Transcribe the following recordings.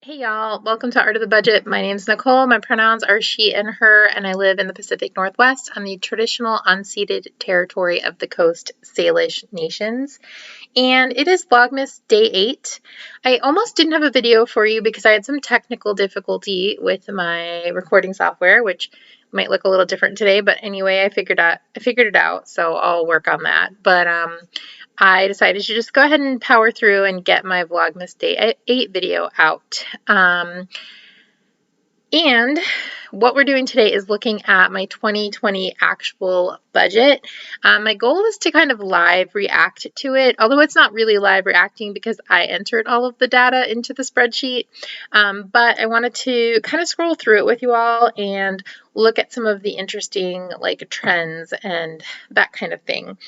Hey y'all, welcome to Art of the Budget. My name's Nicole. My pronouns are she and her, and I live in the Pacific Northwest on the traditional unceded territory of the Coast Salish Nations. And it is Vlogmas Day 8. I almost didn't have a video for you because I had some technical difficulty with my recording software, which might look a little different today, but anyway, I figured it out, so I'll work on that. But I decided to just go ahead and power through and get my Vlogmas Day 8 video out. And what we're doing today is looking at my 2020 actual budget. My goal is to kind of live react to it, although it's not really live reacting because I entered all of the data into the spreadsheet. But I wanted to kind of scroll through it with you all and look at some of the interesting trends and that kind of thing.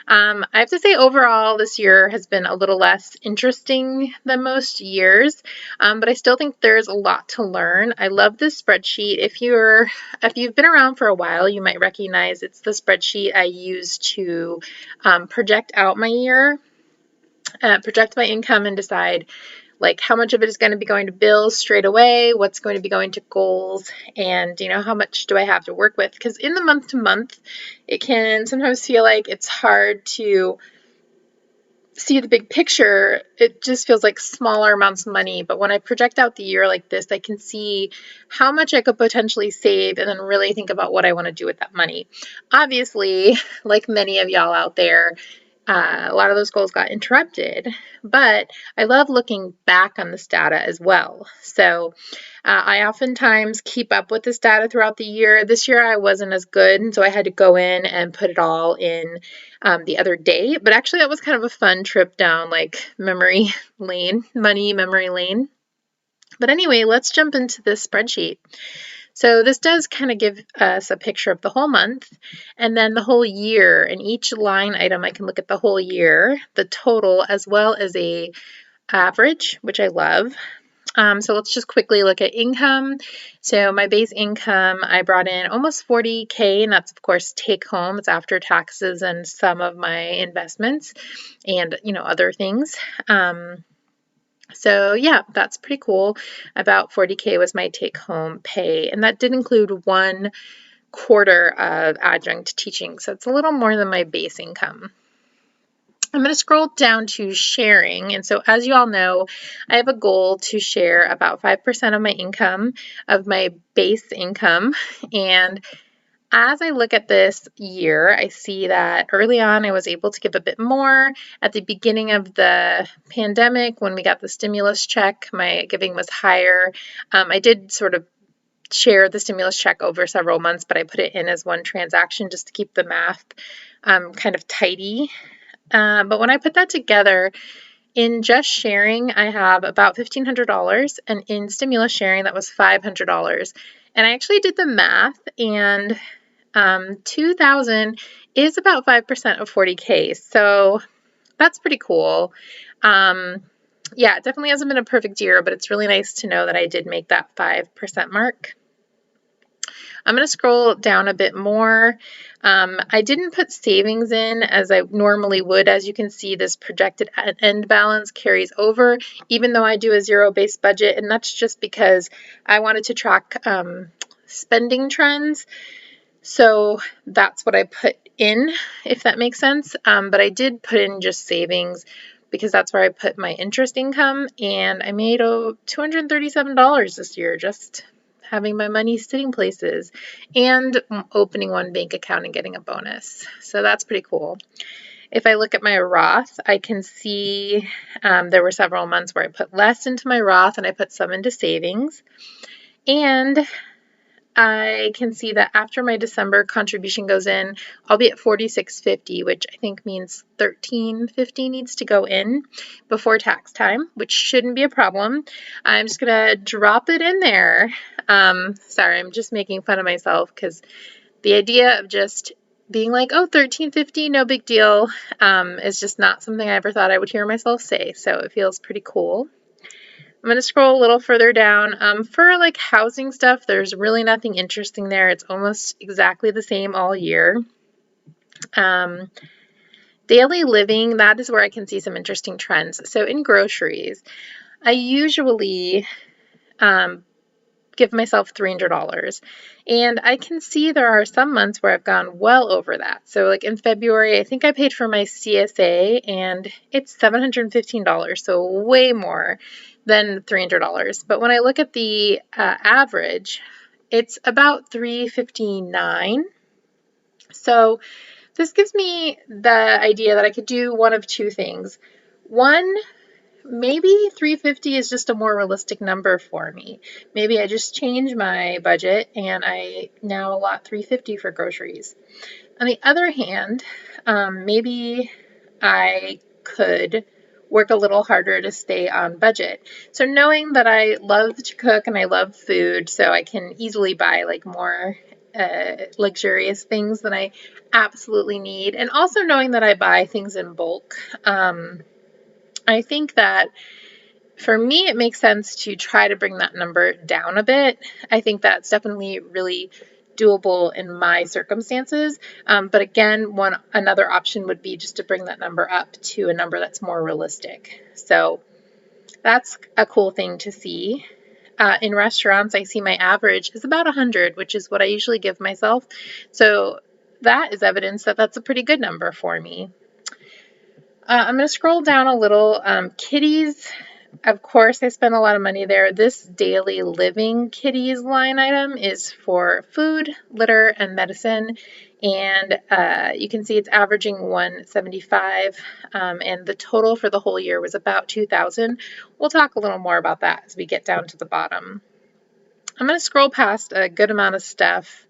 I have to say overall this year has been a little less interesting than most years, but I still think there's a lot to learn. I love this spreadsheet. If you've been around for a while, you might recognize it's the spreadsheet I use to project out my year, project my income, and decide how much of it is going to be going to bills straight away, what's going to be going to goals, and how much do I have to work with? Because in the month to month, it can sometimes feel like it's hard to see the big picture. It just feels like smaller amounts of money. But when I project out the year like this, I can see how much I could potentially save and then really think about what I want to do with that money. Obviously, like many of y'all out there, a lot of those goals got interrupted, but I love looking back on this data as well. So I oftentimes keep up with this data throughout the year. This year I wasn't as good, and so I had to go in and put it all in the other day. But actually that was kind of a fun trip down memory lane, money memory lane. But anyway, let's jump into this spreadsheet. So this does kind of give us a picture of the whole month and then the whole year. And each line item, I can look at the whole year, the total, as well as a average, which I love. So let's just quickly look at income. So my base income, I brought in almost 40K, and that's of course take home. It's after taxes and some of my investments and other things. So yeah, that's pretty cool. About 40K was my take-home pay, and that did include 1/4 of adjunct teaching, so it's a little more than my base income. I'm going to scroll down to sharing, and so as you all know, I have a goal to share about 5% of my income, of my base income, and as I look at this year, I see that early on I was able to give a bit more. At the beginning of the pandemic, when we got the stimulus check, my giving was higher. I did sort of share the stimulus check over several months, but I put it in as one transaction just to keep the math kind of tidy. But when I put that together, in just sharing, I have about $1,500, and in stimulus sharing, that was $500. And I actually did the math, and 2,000 is about 5% of 40K, so that's pretty cool. Yeah, it definitely hasn't been a perfect year, but it's really nice to know that I did make that 5% mark. I'm going to scroll down a bit more. I didn't put savings in as I normally would. As you can see, this projected end balance carries over, even though I do a zero-based budget, and that's just because I wanted to track spending trends. So that's what I put in, if that makes sense. But I did put in just savings because that's where I put my interest income, and I made $237 this year just having my money sitting places and opening one bank account and getting a bonus. So that's pretty cool. If I look at my Roth, I can see there were several months where I put less into my Roth and I put some into savings. And I can see that after my December contribution goes in, I'll be at $46.50, which I think means $13.50 needs to go in before tax time, which shouldn't be a problem. I'm just gonna drop it in there. Sorry, I'm just making fun of myself because the idea of just being like, oh, $13.50, no big deal, is just not something I ever thought I would hear myself say. So it feels pretty cool. I'm going to scroll a little further down. For housing stuff, there's really nothing interesting there. It's almost exactly the same all year. Daily living, that is where I can see some interesting trends. So in groceries, I usually give myself $300. And I can see there are some months where I've gone well over that. So like in February, I think I paid for my CSA and it's $715, so way more than $300. But when I look at the average, it's about $359. So this gives me the idea that I could do one of two things. One, maybe 350 is just a more realistic number for me. Maybe I just change my budget and I now allot 350 for groceries. On the other hand, maybe I could work a little harder to stay on budget. So knowing that I love to cook and I love food, so I can easily buy like more luxurious things that I absolutely need, and also knowing that I buy things in bulk, I think that for me, it makes sense to try to bring that number down a bit. I think that's definitely really doable in my circumstances. But again, another option would be just to bring that number up to a number that's more realistic. So that's a cool thing to see. In restaurants, I see my average is about 100, which is what I usually give myself. So that is evidence that that's a pretty good number for me. I'm going to scroll down a little. Kitties, of course, I spend a lot of money there. This daily living kitties line item is for food, litter, and medicine. And you can see it's averaging $175, and the total for the whole year was about $2,000. We'll talk a little more about that as we get down to the bottom. I'm going to scroll past a good amount of stuff.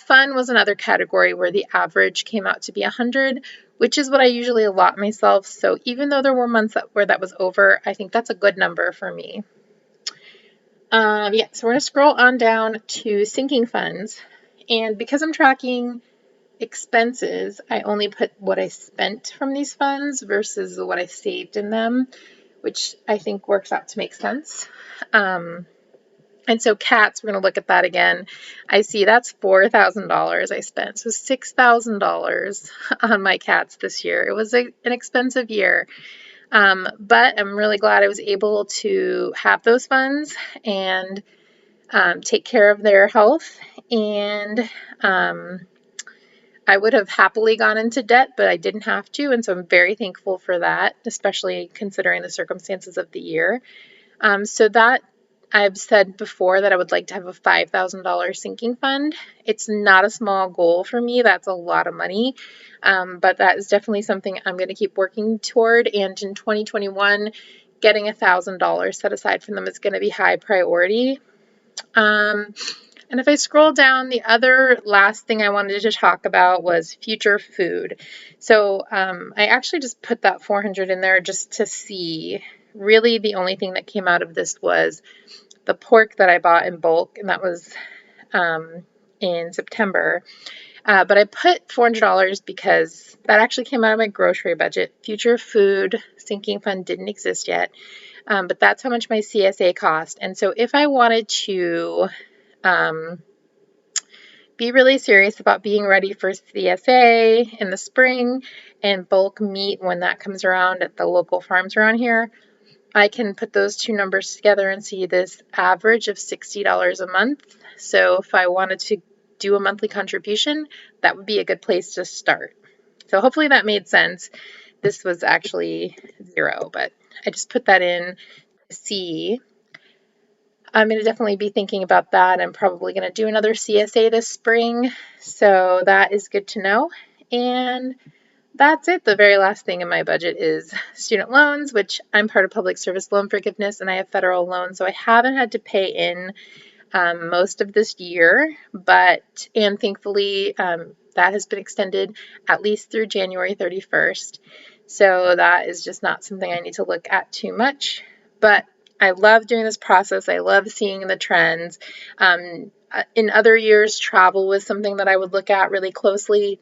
Fun was another category where the average came out to be 100, which is what I usually allot myself. So even though there were months where that was over, I think that's a good number for me. Yeah, so we're going to scroll on down to sinking funds. And because I'm tracking expenses, I only put what I spent from these funds versus what I saved in them, which I think works out to make sense. And so cats, we're going to look at that again. I see that's $4,000 I spent. So $6,000 on my cats this year. It was an expensive year. But I'm really glad I was able to have those funds and take care of their health. And I would have happily gone into debt, but I didn't have to. And so I'm very thankful for that, especially considering the circumstances of the year. So that I've said before that I would like to have a $5,000 sinking fund. It's not a small goal for me. That's a lot of money. But that is definitely something I'm going to keep working toward. And in 2021, getting $1,000 set aside for them is going to be high priority. And if I scroll down, the other last thing I wanted to talk about was future food. So I actually just put that 400 in there just to see. Really, the only thing that came out of this was the pork that I bought in bulk, and that was in September. But I put $400 because that actually came out of my grocery budget. Future food sinking fund didn't exist yet, but that's how much my CSA cost. And so if I wanted to be really serious about being ready for CSA in the spring and bulk meat when that comes around at the local farms around here, I can put those two numbers together and see this average of $60 a month. So if I wanted to do a monthly contribution, that would be a good place to start. So hopefully that made sense. This was actually $0, but I just put that in to see. I'm going to definitely be thinking about that. I'm probably going to do another CSA this spring. So that is good to know. And that's it. The very last thing in my budget is student loans, which I'm part of public service loan forgiveness, and I have federal loans, so I haven't had to pay in most of this year, and thankfully that has been extended at least through January 31st. So that is just not something I need to look at too much, but I love doing this process. I love seeing the trends. In other years, travel was something that I would look at really closely.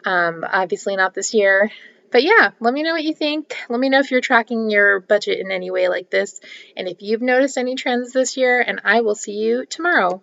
Obviously not this year. But yeah, let me know what you think. Let me know if you're tracking your budget in any way like this, and if you've noticed any trends this year, and I will see you tomorrow.